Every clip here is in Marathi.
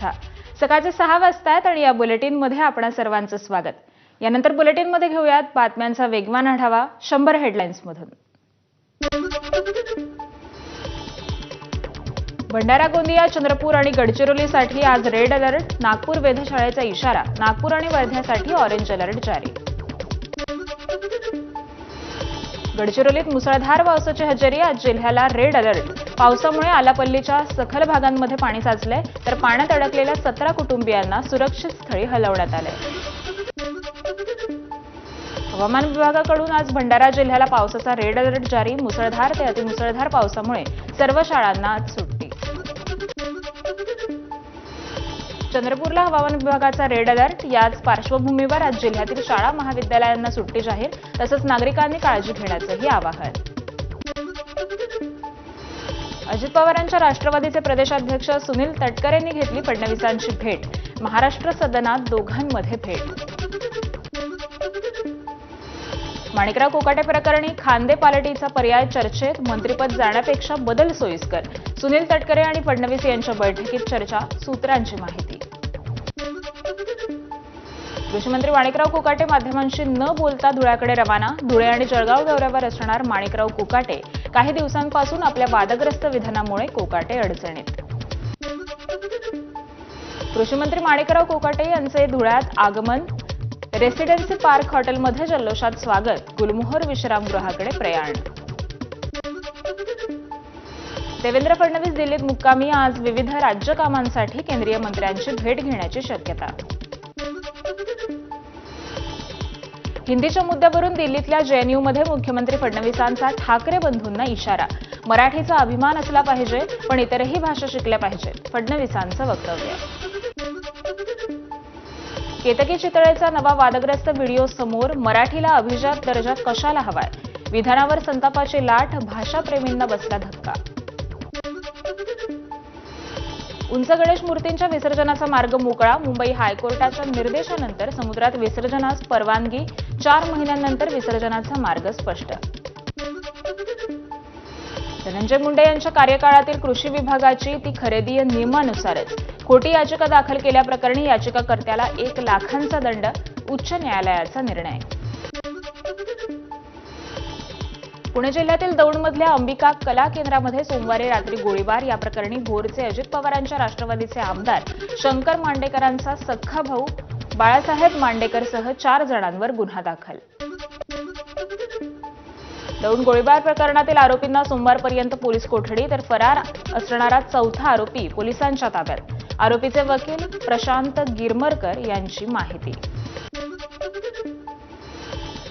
सकाळचे 6 वाजता आहेत आणि या बुलेटिनमध्ये आपणा सर्वांचं स्वागत। यानंतर बुलेटिनमध्ये घेऊयात बातम्यांचा वेगवान आढावा 100 हेडलाईन्समधून। भंडारा, गोंदिया, चंद्रपूर आणि गडचिरोलीसाठी आज रेड अलर्ट, नागपूर वेधशाळेचा इशारा, नागपूर आणि वर्ध्यासाठी ऑरेंज अलर्ट जारी। गडचिरोलीत मुसळधार पावसाची हजेरी, आज जिल्ह्याला रेड अलर्ट। पावसामुळे आलापल्लीच्या सखल भागांमध्ये पाणी साचले तर पाण्यात अडकलेल्या 17 कुटुंबियांना सुरक्षित स्थळी हलवण्यात आले। हवामान विभागाकडून आज भंडारा जिल्ह्याला पावसाचा रेड अलर्ट जारी, मुसळधार ते अतिमुसळधार पावसामुळे सर्व शाळांना आज सुट्टी। चंद्रपूरला हवामान विभागाचा रेड अलर्ट, याच पार्श्वभूमीवर आज जिल्ह्यातील शाळा महाविद्यालयांना सुट्टी जाहीर, तसंच नागरिकांनी काळजी घेण्याचंही आवाहन। अजित पवारांच्या राष्ट्रवादीचे प्रदेशाध्यक्ष सुनील तटकरेंनी घेतली फडणवीसांची भेट, महाराष्ट्र सदनात दोघांमध्ये भेट। माणिकराव कोकाटे प्रकरणी खांदे पालटीचा पर्याय चर्चेत, मंत्रिपद जाण्यापेक्षा बदल सोयीस्कर, सुनील तटकरे आणि फडणवीस यांच्या बैठकीत चर्चा, सूत्रांची माहिती। कृषीमंत्री माणिकराव कोकाटे माध्यमांशी न बोलता धुळ्याकडे रवाना, धुळे आणि जळगाव दौऱ्यावर असणार माणिकराव कोकाटे, काही दिवसांपासून आपल्या वादग्रस्त विधानामुळे कोकाटे अडचणीत। कृषीमंत्री माणिकराव कोकाटे यांचे धुळ्यात आगमन, रेसिडेन्सी पार्क हॉटेलमध्ये जल्लोषात स्वागत, गुलमोहर विश्रामगृहाकडे प्रयाण। देवेंद्र फडणवीस दिल्लीत मुक्कामी, आज विविध राज्य कामांसाठी केंद्रीय मंत्र्यांची भेट घेण्याची शक्यता। हिंदीच्या मुद्द्यावरून दिल्लीतल्या जेएनयूमध्ये मुख्यमंत्री फडणवीसांचा ठाकरे बंधूंना इशारा, मराठीचा अभिमान असला पाहिजे पण इतरही भाषा शिकल्या पाहिजेत, फडणवीसांचं वक्तव्य। केतकी चितळेचा नवा वादग्रस्त व्हिडिओ समोर, मराठीला अभिजात दर्जा कशाला हवाय, विधानावर संतापाची लाट, भाषाप्रेमींना बसला धक्का। उंच गणेश मूर्तींच्या विसर्जनाचा मार्ग मोकळा, मुंबई हायकोर्टाच्या निर्देशानंतर समुद्रात विसर्जनास परवानगी, 4 महिन्यांनंतर विसर्जनाचा मार्ग स्पष्ट। धनंजय मुंडे यांच्या कार्यकाळातील कृषी विभागाची ती खरेदी नियमानुसारच, खोटी याचिका दाखल केल्याप्रकरणी याचिकाकर्त्याला 1 लाखांचा दंड, उच्च न्यायालयाचा निर्णय। पुणे जिल्ह्यातील दौंडमधल्या अंबिका कला केंद्रामध्ये सोमवारी रात्री गोळीबार, या प्रकरणी भोरचे अजित पवारांच्या राष्ट्रवादीचे आमदार शंकर मांडेकरांचा सख्खा भाऊ बाळासाहेब मांडेकरसह 4 जणांवर गुन्हा दाखल। दौंड गोळीबार प्रकरणातील आरोपींना सोमवारपर्यंत पोलीस कोठडी, तर फरार असणारा 4था आरोपी पोलिसांच्या ताब्यात, आरोपीचे वकील प्रशांत गिरमरकर यांची माहिती।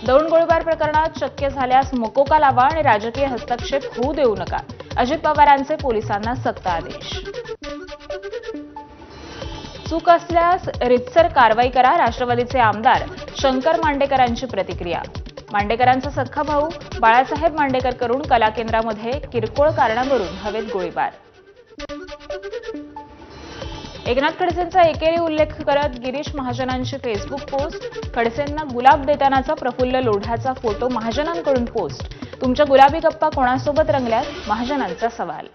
दौंड गोळीबार प्रकरणात शक्य झाल्यास मकोका लावा आणि राजकीय हस्तक्षेप होऊ देऊ नका, अजित पवारांचे पोलिसांना सक्त आदेश। चूक असल्यास रितसर कारवाई करा, राष्ट्रवादीचे आमदार शंकर मांडेकरांची प्रतिक्रिया। मांडेकरांचा सख्खा भाऊ बाळासाहेब मांडेकर करून कला केंद्रामध्ये किरकोळ कारणावरून हवेत गोळीबार। एकनाथ खडसेंचा एकेरी उल्लेख करत गिरीश महाजनांची फेसबुक पोस्ट, खडसेंना गुलाब देतानाचा प्रफुल्ल लोढाचा फोटो महाजनांकडून पोस्ट, तुमच्या गुलाबी गप्पा कोणासोबत रंगल्यात, महाजनांचा सवाल।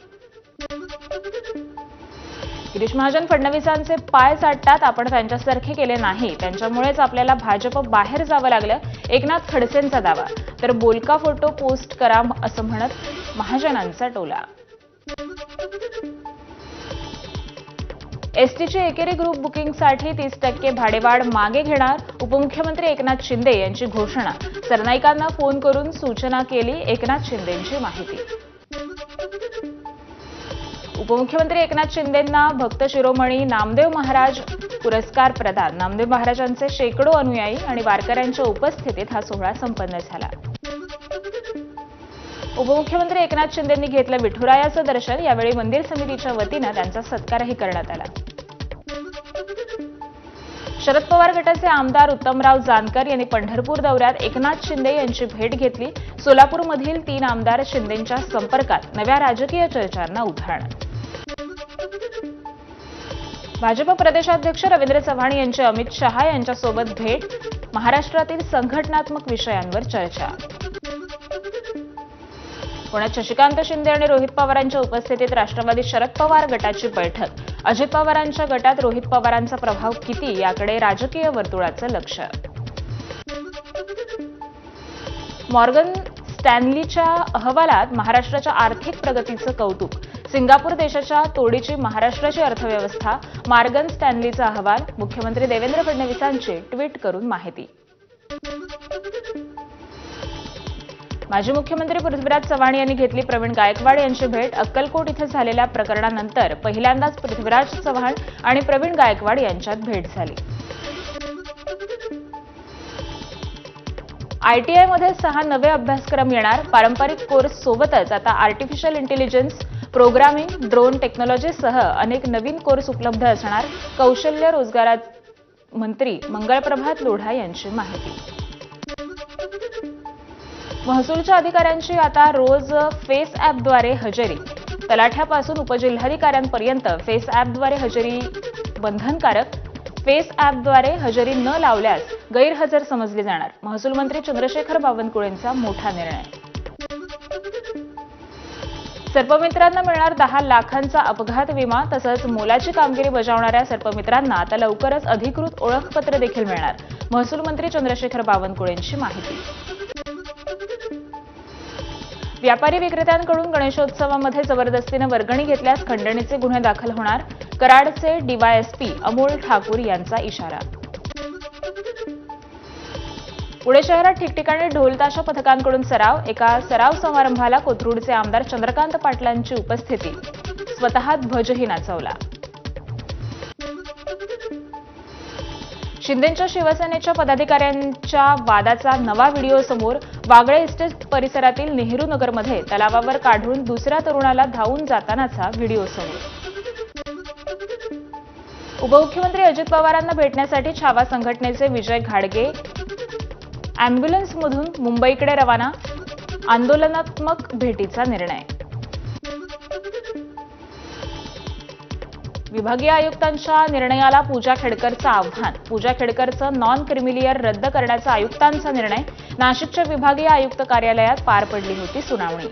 गिरीश महाजन फडणवीसांचे पाय चाटतात, आपण त्यांच्यासारखे केले नाही, त्यांच्यामुळेच आपल्याला भाजप बाहेर जावं लागलं, एकनाथ खडसेंचा दावा, तर बोलका फोटो पोस्ट करा असं म्हणत महाजनांचा टोला। एसटीची एकेरी ग्रुप बुकिंगसाठी 30% भाडेवाढ मागे घेणार, उपमुख्यमंत्री एकनाथ शिंदे यांची घोषणा, सरनाईकांना फोन करून सूचना केली, एकनाथ शिंदेंची माहिती। उपमुख्यमंत्री एकनाथ शिंदेंना भक्त शिरोमणी नामदेव महाराज पुरस्कार प्रदान, नामदेव महाराजांचे शेकडो अनुयायी आणि वारकऱ्यांच्या उपस्थितीत हा सोहळा संपन्न झाला। उपमुख्यमंत्री एकनाथ शिंदेंनी घेतलं विठुरायाचं दर्शन, यावेळी मंदिर समितीच्या वतीनं त्यांचा सत्कारही करण्यात आला। शरद पवार गटाचे आमदार उत्तमराव जानकर यांनी पंढरपूर दौऱ्यात एकनाथ शिंदे यांची भेट घेतली, सोलापूरमधील 3 आमदार शिंदेंच्या संपर्कात, नव्या राजकीय चर्चांना उधाण। भाजप प्रदेशाध्यक्ष रवींद्र चव्हाण यांची अमित शहा यांच्यासोबत भेट, महाराष्ट्रातील संघटनात्मक विषयांवर चर्चा। पुण्यात शशिकांत शिंदे आणि रोहित पवारांच्या उपस्थितीत राष्ट्रवादी शरद पवार गटाची बैठक, अजित पवारांच्या गटात रोहित पवारांचा प्रभाव किती याकडे राजकीय वर्तुळाचं लक्ष. मॉर्गन स्टॅनलीच्या अहवालात महाराष्ट्राच्या आर्थिक प्रगतीचं कौतुक. सिंगापूर देशाच्या तोडीची महाराष्ट्राची अर्थव्यवस्था. मॉर्गन स्टॅनलीचा अहवाल. मुख्यमंत्री देवेंद्र फडणवीसांची ट्विट करून माहिती. माजी मुख्यमंत्री पृथ्वीराज चव्हाण यांनी घेतली प्रवीण गायकवाड यांची भेट. अक्कलकोट इथं झालेल्या प्रकरणानंतर पहिल्यांदाच पृथ्वीराज चव्हाण आणि प्रवीण गायकवाड यांच्यात भेट झाली. आयटीआयमध्ये 6 नवे अभ्यासक्रम येणार. पारंपरिक कोर्स सोबतच आता आर्टिफिशियल इंटेलिजन्स, प्रोग्रामिंग, ड्रोन टेक्नॉलॉजीसह अनेक नवीन कोर्स उपलब्ध असणार. कौशल्य रोजगार मंत्री मंगळप्रभात लोढा यांची माहिती. महसूलच्या अधिकाऱ्यांची आता रोज फेस ॲपद्वारे हजेरी. तलाठ्यापासून उपजिल्हाधिकाऱ्यांपर्यंत फेस ॲपद्वारे हजेरी बंधनकारक. फेस ॲपद्वारे हजेरी न लावल्यास गैरहजर समजली जाणार. महसूल मंत्री चंद्रशेखर बावनकुळेंचा मोठा निर्णय. सर्पमित्रांना मिळणार 10 लाखांचा अपघात विमा. तसंच मोलाची कामगिरी बजावणाऱ्या सर्पमित्रांना आता लवकरच अधिकृत ओळखपत्र देखील मिळणार. महसूल मंत्री चंद्रशेखर बावनकुळेंची माहिती. व्यापारी विक्रेत्यांकडून गणेशोत्सवामध्ये जबरदस्तीने वर्गणी घेतल्यास खंडणीचे गुन्हे दाखल होणार. कराडचे डीवायएसपी अमोल ठाकूर यांचा इशारा. पुणे शहरात ठिकठिकाणी ढोलताशा पथकांकडून सराव. एका सराव समारंभाला कोथरूडचे आमदार चंद्रकांत पाटलांची उपस्थिती. स्वतः ध्वजही नाचवला. शिंदेंच्या शिवसेनेच्या पदाधिकाऱ्यांच्या वादाचा नवा व्हिडिओ समोर. वागळे इस्टेट परिसरातील नेहरू नगरमध्ये तलावावर काढून दुसऱ्या तरुणाला धावून जातानाचा व्हिडिओ समोर. उपमुख्यमंत्री अजित पवारांना भेटण्यासाठी छावा संघटनेचे विजय घाडगे अॅम्ब्युलन्समधून मुंबईकडे रवाना. आंदोलनात्मक भेटीचा निर्णय. विभागीय आयुक्तांच्या निर्णयाला पूजा खेडकरचं आव्हान. पूजा खेडकरचं नॉन क्रिमिलियर रद्द करण्याचा आयुक्तांचा निर्णय. नाशिकच्या विभागीय आयुक्त कार्यालयात पार पडली होती सुनावणी.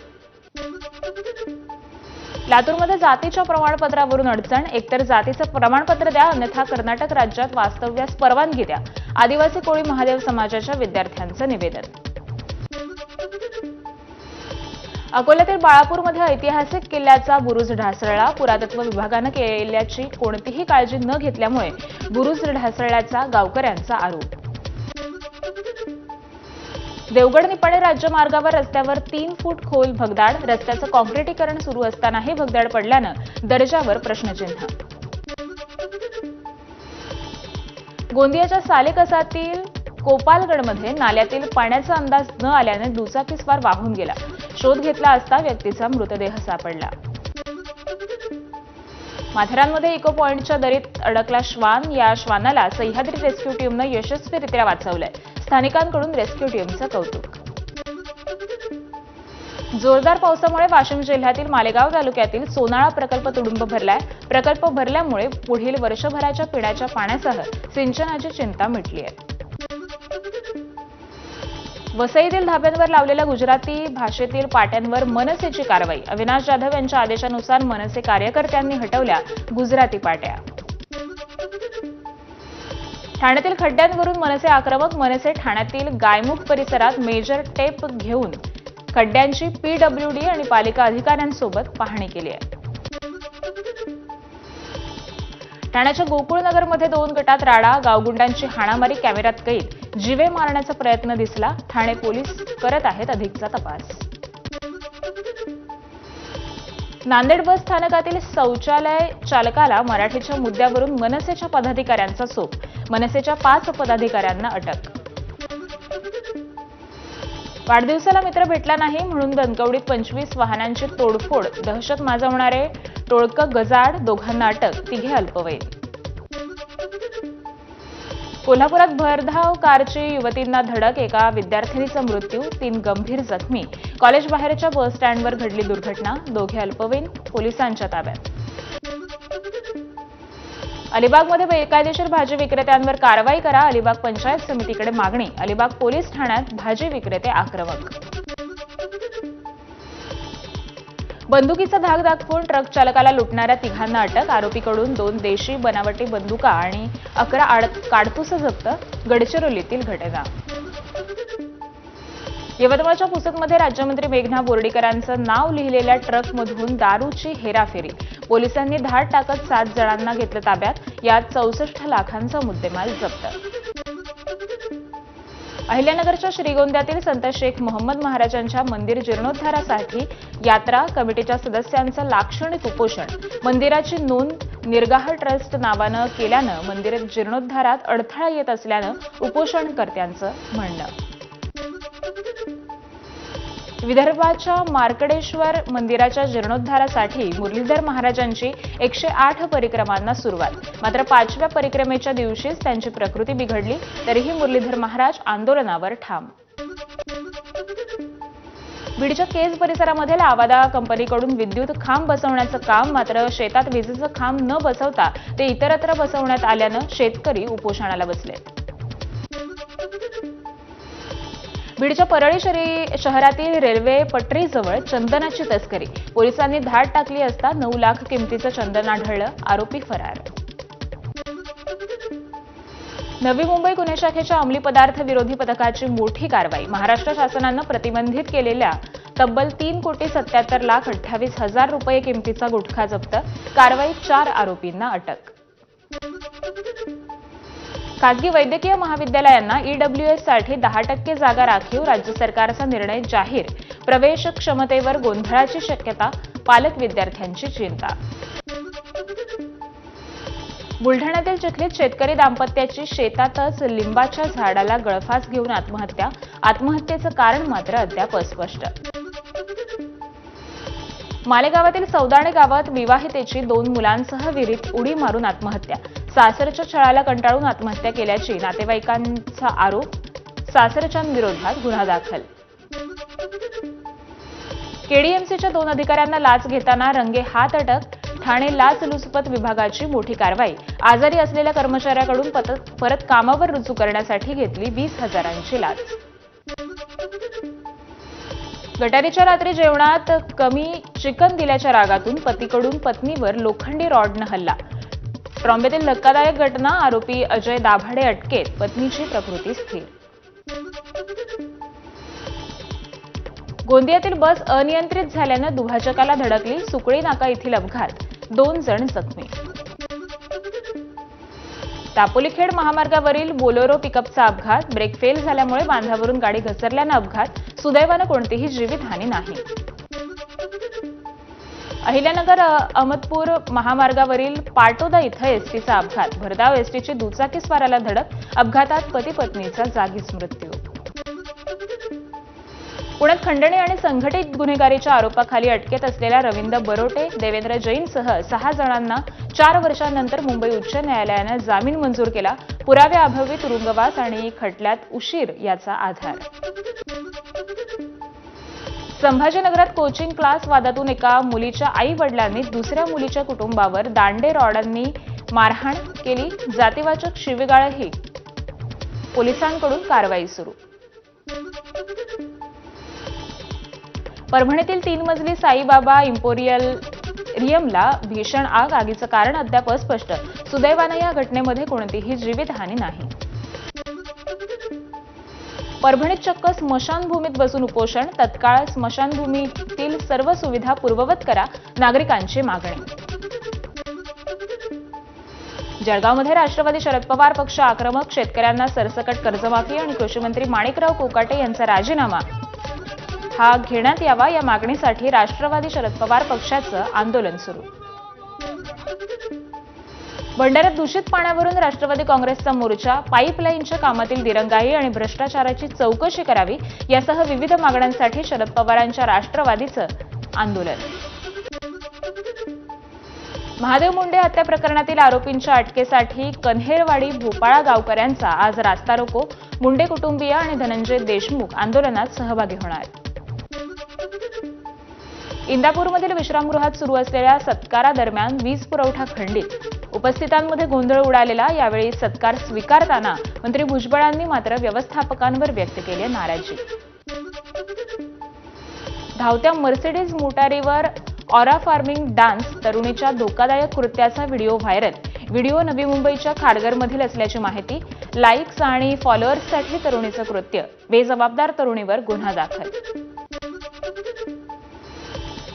लातूरमध्ये जातीच्या प्रमाणपत्रावरून अडचण. एकतर जातीचं प्रमाणपत्र द्या, अन्यथा कर्नाटक राज्यात वास्तव्यास परवानगी द्या. आदिवासी कोळी महादेव समाजाच्या विद्यार्थ्यांचं निवेदन. अकोल्यातील बाळापूरमध्ये ऐतिहासिक किल्ल्याचा बुरुज ढासळला. पुरातत्व विभागानं केल्याची कोणतीही काळजी न घेतल्यामुळे बुरुज ढासळल्याचा गावकऱ्यांचा आरोप. देवगड निपाणी राज्यमार्गावर रस्त्यावर 3 फूट खोल भगदाड. रस्त्याचं काँक्रिटीकरण सुरू असतानाही भगदाड पडल्यानं दर्जावर प्रश्नचिन्ह. गोंदियाच्या सालेकसातील कोपालगडमध्ये नाल्यातील पाण्याचा अंदाज न आल्याने दुचाकीस्वार वाहून गेला. शोध घेतला असता व्यक्तीचा मृतदेह सापडला. माथेरानमध्ये इको पॉइंटच्या दरीत अडकला श्वान. या श्वानाला सह्याद्री रेस्क्यू टीमनं यशस्वीरित्या वाचवलंय. स्थानिकांकडून रेस्क्यू टीमचं कौतुक. जोरदार पावसामुळे वाशिम जिल्ह्यातील मालेगाव तालुक्यातील सोनाळा प्रकल्प तुडुंब भरलाय. प्रकल्प भरल्यामुळे पुढील वर्षभराच्या पिण्याच्या पाण्यासह सिंचनाची चिंता मिटली आहे. वसईतील धाब्यांवर लावलेल्या गुजराती भाषेतील पाट्यांवर मनसेची कारवाई. अविनाश जाधव यांच्या आदेशानुसार मनसे कार्यकर्त्यांनी हटवल्या गुजराती पाट्या. ठाण्यातील खड्ड्यांवरून मनसे आक्रमक. मनसे ठाण्यातील गायमुख परिसरात मेजर टेप घेऊन खड्ड्यांची पीडब्ल्यूडी आणि पालिका अधिकाऱ्यांसोबत पाहणी केली आहे. ठाण्याच्या गोकुळनगरमध्ये 2 गटात राडा. गावगुंडांची हाणामारी कॅमेऱ्यात कैद. जीवे मारण्याचा प्रयत्न दिसला. ठाणे पोलीस करत आहेत अधिकचा तपास. नांदेड बस स्थानकातील शौचालय चालकाला मराठीच्या मुद्द्यावरून मनसेच्या पदाधिकाऱ्यांचा सोप. मनसेच्या 5 पदाधिकाऱ्यांना अटक. वाढदिवसाला मित्र भेटला नाही म्हणून दणकवडीत 25 वाहनांची तोडफोड. दहशत माजवणारे टोळकं गजाड. दोघांना अटक. 3 अल्पवयीन. कोल्हापुरात भरधाव कारची युवतींना धडक. एका विद्यार्थिनीचा मृत्यू. 3 गंभीर जखमी. कॉलेज बाहेरच्या बस स्टँडवर घडली दुर्घटना. 2 अल्पवयीन पोलिसांच्या ताब्यात. अलिबागमध्ये बेकायदेशीर भाजी विक्रेत्यांवर कारवाई करा. अलिबाग पंचायत समितीकडे मागणी. अलिबाग पोलीस ठाण्यात भाजी विक्रेते आक्रमक. बंदुकीचा धाक दाखवून ट्रक चालकाला लुटणाऱ्या तिघांना अटक. आरोपीकडून 2 देशी बनावटी बंदुका आणि 11 काडतुसं जप्त. गडचिरोलीतील घटना. यवतमाळच्या पुसदमध्ये राज्यमंत्री मेघना बोर्डीकरांचं नाव लिहिलेल्या ट्रकमधून दारूची हेराफेरी. पोलिसांनी धाड टाकत 7 जणांना घेतलं ताब्यात. यात 64 लाखांचा मुद्देमाल जप्त. अहिल्यानगरच्या श्रीगोंद्यातील संत शेख मोहम्मद महाराजांच्या मंदिर जीर्णोद्धारासाठी यात्रा कमिटीच्या सदस्यांचं लाक्षणिक उपोषण. मंदिराची नोंद निर्गाह ट्रस्ट नावानं केल्यानं मंदिर जीर्णोद्धारात अडथळा येत असल्यानं उपोषणकर्त्यांचं म्हणणं. विदर्भाच्या मार्कडेश्वर मंदिराच्या जीर्णोद्धारासाठी मुरलीधर महाराजांची 108 परिक्रमांना सुरुवात. मात्र 5व्या परिक्रमेच्या दिवशीच त्यांची प्रकृती बिघडली. तरीही मुरलीधर महाराज आंदोलनावर ठाम. बीडच्या केज परिसरामध्ये लावादा कंपनीकडून विद्युत खांब बसवण्याचं काम, मात्र शेतात विजेचं खांब न बसवता ते इतरत्र बसवण्यात आल्यानं शेतकरी उपोषणाला बसले. बीडच्या परळी शहरातील रेल्वे पटरीजवळ चंदनाची तस्करी. पोलिसांनी धाड टाकली असता 9 लाख किमतीचं चंदन आढळलं. आरोपी फरार. नवी मुंबई गुन्हे शाखेच्या अंमली पदार्थ विरोधी पथकाची मोठी कारवाई. महाराष्ट्र शासनानं प्रतिबंधित केलेल्या तब्बल 3,77,28,000 रुपये किमतीचा गुटखा जप्त. कारवाईत 4 आरोपींना अटक. खासगी वैद्यकीय महाविद्यालयांना ईडब्ल्यूएससाठी 10% जागा राखीव. राज्य सरकारचा निर्णय जाहीर. प्रवेश क्षमतेवर गोंधळाची शक्यता. पालक विद्यार्थ्यांची चिंता. बुलढाण्यातील चिखलीत शेतकरी दाम्पत्याची शेतातच लिंबाच्या झाडाला गळफास घेऊन आत्महत्या. आत्महत्येचं कारण मात्र अद्याप अस्पष्ट. मालेगावातील सौदाणे गावात विवाहितेची 2 मुलांसह विहिरीत उडी मारून आत्महत्या. सासरच्या छळाला कंटाळून आत्महत्या केल्याची नातेवाईकांचा आरोप. सासरच्यांविरोधात गुन्हा दाखल. केडीएमसीच्या 2 अधिकाऱ्यांना लाच घेताना रंगेहात अटक. ठाणे लाचलुचपत विभागाची मोठी कारवाई. आजारी असलेल्या कर्मचाऱ्याकडून परत कामावर रुजू करण्यासाठी घेतली 20,000ची लाच. गटारीच्या रात्री जेवणात कमी चिकन दिल्याच्या रागातून पतीकडून पत्नीवर लोखंडी रॉडनं हल्ला. ट्रॉम्बेतील धक्कादायक घटना. आरोपी अजय दाभाडे अटकेत. पत्नीची प्रकृती स्थिर. गोंदियातील बस अनियंत्रित झाल्यानं दुभाजकाला धडकली. सुकळी नाका येथील अपघात. 2 जण जखमी. दापोली-खेड महामार्गावरील बोलेरो पिकअपचा अपघात. ब्रेक फेल झाल्यामुळे बांधावरून गाडी घसरल्यानं अपघात. सुदैवानं कोणतीही जीवितहानी नाही. अहिल्यानगर अहमदपूर महामार्गावरील पाटोदा इथं एसटीचा अपघात. भरधाव एसटीची दुचाकी स्वाराला धडक. अपघातात पती-पत्नीचा जागीच मृत्यू. पुण्यात खंडणी आणि संघटित गुन्हेगारीच्या आरोपाखाली अटकेत असलेल्या रवींद्र बरोटे, देवेंद्र जैनसह 6 जणांना 4 वर्षांनंतर मुंबई उच्च न्यायालयानं जामीन मंजूर केला. पुराव्याअभावी तुरुंगवास आणि खटल्यात उशीर याचा आधार. संभाजीनगरात कोचिंग क्लास वादातून एका मुलीच्या आई-वडिलांनी दुसऱ्या मुलीच्या कुटुंबावर दांडे रॉडांनी मारहाण केली. जातीवाचक शिवीगाळही. पोलिसांकडून कारवाई सुरू. परभणीतील 3 मजली साईबाबा इम्पोरियमला भीषण आग. आगीचं कारण अद्याप अस्पष्ट. सुदैवानं या घटनेमध्ये कोणतीही जीवितहानी नाही. परभणीत चक्क स्मशानभूमीत बसून उपोषण. तत्काळ स्मशानभूमीतील सर्व सुविधा पूर्ववत करा. नागरिकांची मागणी. जळगावमध्ये राष्ट्रवादी शरद पवार पक्ष आक्रमक. शेतकऱ्यांना सरसकट कर्जमाफी आणि कृषीमंत्री माणिकराव कोकाटे यांचा राजीनामा हा घेण्यात यावा या मागणीसाठी राष्ट्रवादी शरद पवार पक्षाचं आंदोलन सुरू. भंडाऱ्यात दूषित पाण्यावरून राष्ट्रवादी काँग्रेसचा मोर्चा. पाईपलाईनच्या कामातील दिरंगाई आणि भ्रष्टाचाराची चौकशी करावी यासह विविध मागण्यांसाठी शरद पवारांच्या राष्ट्रवादीचं आंदोलन. महादेव मुंडे हत्या प्रकरणातील आरोपींच्या अटकेसाठी कन्हेरवाडी भोपाळा गावकऱ्यांचा आज रास्ता रोको. मुंडे कुटुंबीय आणि धनंजय देशमुख आंदोलनात सहभागी होणार. इंदापूरमधील विश्रामगृहात सुरू असलेल्या सत्कारादरम्यान वीज पुरवठा खंडित. उपस्थितांमध्ये गोंधळ उडालेला. यावेळी सत्कार स्वीकारताना मंत्री भुजबळांनी मात्र व्यवस्थापकांवर व्यक्त केली नाराजी. धावत्या मर्सिडीज मोटारीवर ऑरा फार्मिंग डान्स तरुणीच्या धोकादायक कृत्याचा व्हिडिओ व्हायरल. व्हिडिओ नवी मुंबईच्या खारघरमधील असल्याची माहिती. लाईक्स आणि फॉलोअर्ससाठी तरुणीचं कृत्य. बेजबाबदार तरुणीवर गुन्हा दाखल.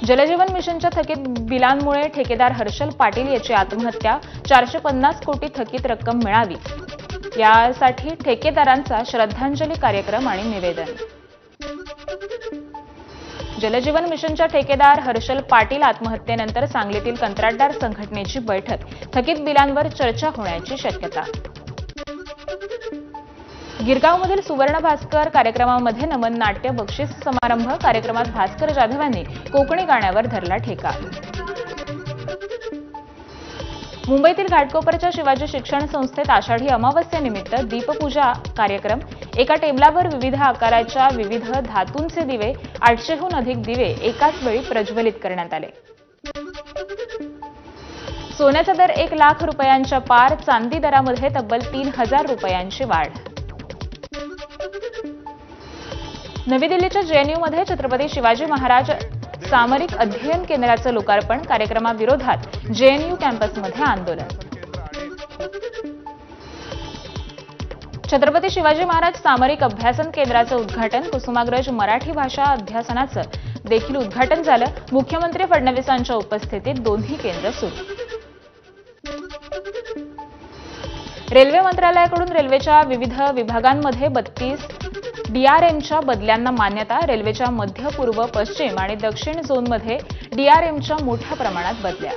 जलजीवन मिशनच्या थकीत बिलांमुळे ठेकेदार हर्षल पाटील याची आत्महत्या. 450 कोटी थकीत रक्कम मिळावी यासाठी ठेकेदारांचा श्रद्धांजली कार्यक्रम आणि निवेदन. जलजीवन मिशनच्या ठेकेदार हर्षल पाटील आत्महत्येनंतर सांगलीतील कंत्राटदार संघटनेची बैठक. थकीत बिलांवर चर्चा होण्याची शक्यता. गिरगावमधील सुवर्ण भास्कर कार्यक्रमामध्ये नमन नाट्य बक्षीस समारंभ. कार्यक्रमात भास्कर जाधव यांनी कोकणी गाण्यावर धरला ठेका. मुंबईतील घाटकोपरच्या शिवाजी शिक्षण संस्थेत आषाढी अमावस्येनिमित्त दीपपूजा कार्यक्रम. एका टेबलावर विविध आकाराच्या विविध धातूंचे दिवे, 800हून अधिक दिवे एकाच वेळी प्रज्वलित करण्यात आले. सोन्याचा दर 1 लाख रुपयांच्या पार. चांदी दरामध्ये तब्बल 3000 रुपयांची वाढ. नवी दिल्लीच्या जेएनयूमध्ये छत्रपती शिवाजी महाराज सामरिक अध्ययन केंद्राचं लोकार्पण. कार्यक्रमाविरोधात जेएनयू कॅम्पसमध्ये आंदोलन. छत्रपती शिवाजी महाराज सामरिक अभ्यासन केंद्राचं उद्घाटन. कुसुमाग्रज मराठी भाषा अध्यासनाचं देखील उद्घाटन झालं. मुख्यमंत्री फडणवीसांच्या उपस्थितीत दोन्ही केंद्र सुरू. रेल्वे मंत्रालयाकडून रेल्वेच्या विविध विभागांमध्ये 32 डीआरएमच्या बदल्यांना मान्यता. रेल्वेच्या मध्य, पूर्व, पश्चिम आणि दक्षिण झोनमध्ये डीआरएमच्या मोठ्या प्रमाणात बदल्या.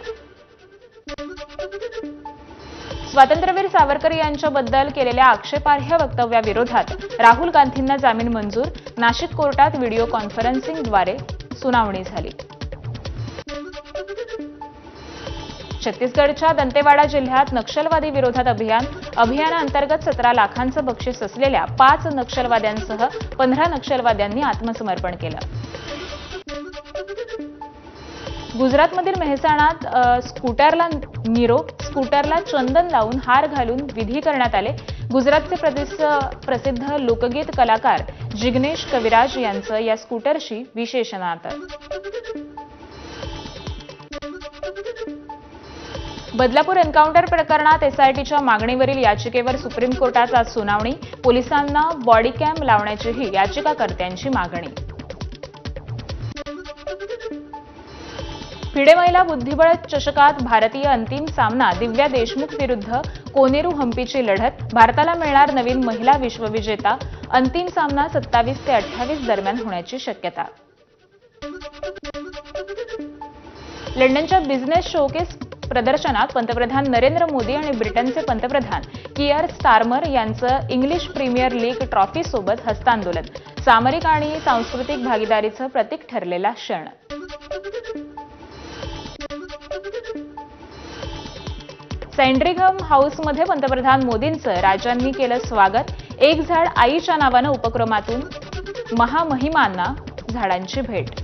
स्वातंत्र्यवीर सावरकर यांच्याबद्दल केलेल्या आक्षेपार्ह वक्तव्याविरोधात राहुल गांधींना जामीन मंजूर. नाशिक कोर्टात व्हिडिओ कॉन्फरन्सिंगद्वारे सुनावणी झाली. छत्तीसगडच्या दंतेवाडा जिल्ह्यात नक्षलवादी विरोधात अभियान. अभियानाअंतर्गत 17 लाखांचं बक्षीस असलेल्या 5 नक्षलवाद्यांसह 15 नक्षलवाद्यांनी आत्मसमर्पण केलं. गुजरातमधील मेहसाणात स्कूटरला निरोप. स्कूटरला चंदन लावून हार घालून विधी करण्यात आले. गुजरातचे प्रसिद्ध लोकगीत कलाकार जिग्नेश कविराज यांचं या स्कूटरशी विशेष नातं. बदलापूर एन्काउंटर प्रकरणात एसआयटीच्या मागणीवरील याचिकेवर सुप्रीम कोर्टात आज सुनावणी. पोलिसांना बॉडी कॅम लावण्याचीही याचिकाकर्त्यांची मागणी. फिडे महिला बुद्धिबळ चषकात भारतीय अंतिम सामना. दिव्या देशमुख विरुद्ध कोनेरू हम्पीची लढत. भारताला मिळणार नवीन महिला विश्वविजेता. अंतिम सामना 27 ते 28 दरम्यान होण्याची शक्यता. लंडनच्या बिझनेस शोकेस प्रदर्शनात पंतप्रधान नरेंद्र मोदी आणि ब्रिटनचे पंतप्रधान कियर स्टारमर यांचं इंग्लिश प्रीमियर लीग ट्रॉफीसोबत हस्तांदोलन. सामरिक आणि सांस्कृतिक भागीदारीचं प्रतीक ठरलेला क्षण. सँड्रिंघम हाऊसमध्ये पंतप्रधान मोदींचं राज्यांनी केलं स्वागत. एक झाड आईच्या नावानं उपक्रमातून महामहिमांना झाडांची भेट.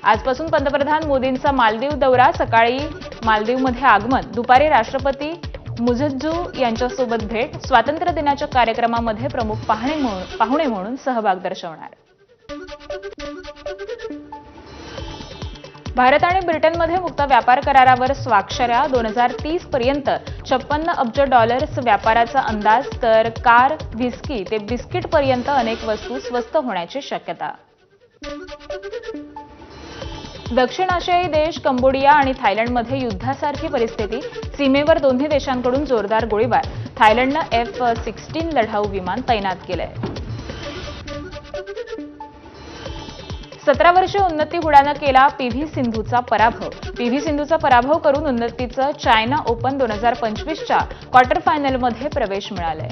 आजपासून पंतप्रधान मोदींचा मालदीव दौरा. सकाळी मालदीवमध्ये आगमन. दुपारी राष्ट्रपती मुझज्जू यांच्यासोबत भेट. स्वातंत्र्य दिनाच्या कार्यक्रमामध्ये प्रमुख पाहुणे म्हणून सहभाग दर्शवणार. भारत आणि ब्रिटनमध्ये मुक्त व्यापार करारावर स्वाक्षऱ्या. 2030 पर्यंत $56 अब्ज व्यापाराचा अंदाज. तर कार, व्हिस्की ते बिस्किट पर्यंत अनेक वस्तू स्वस्त होण्याची शक्यता. दक्षिण आशियाई देश कंबोडिया आणि थायलंडमध्ये युद्धासारखी परिस्थिती. सीमेवर दोन्ही देशांकडून जोरदार गोळीबार. थायलंडनं F-16 लढाऊ विमान तैनात केलंय. 17 वर्षीय उन्नती हुडानं केला पीव्ही सिंधूचा पराभव. पीव्ही सिंधूचा पराभव करून उन्नतीचं चायना ओपन 2025च्या क्वार्टर फायनलमध्ये प्रवेश मिळालाय.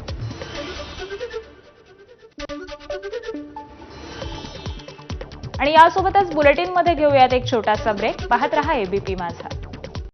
आणि यासोबतच बुलेटिनमध्ये घेऊयात एक छोटासा ब्रेक. पाहत रहा एबीपी माझा.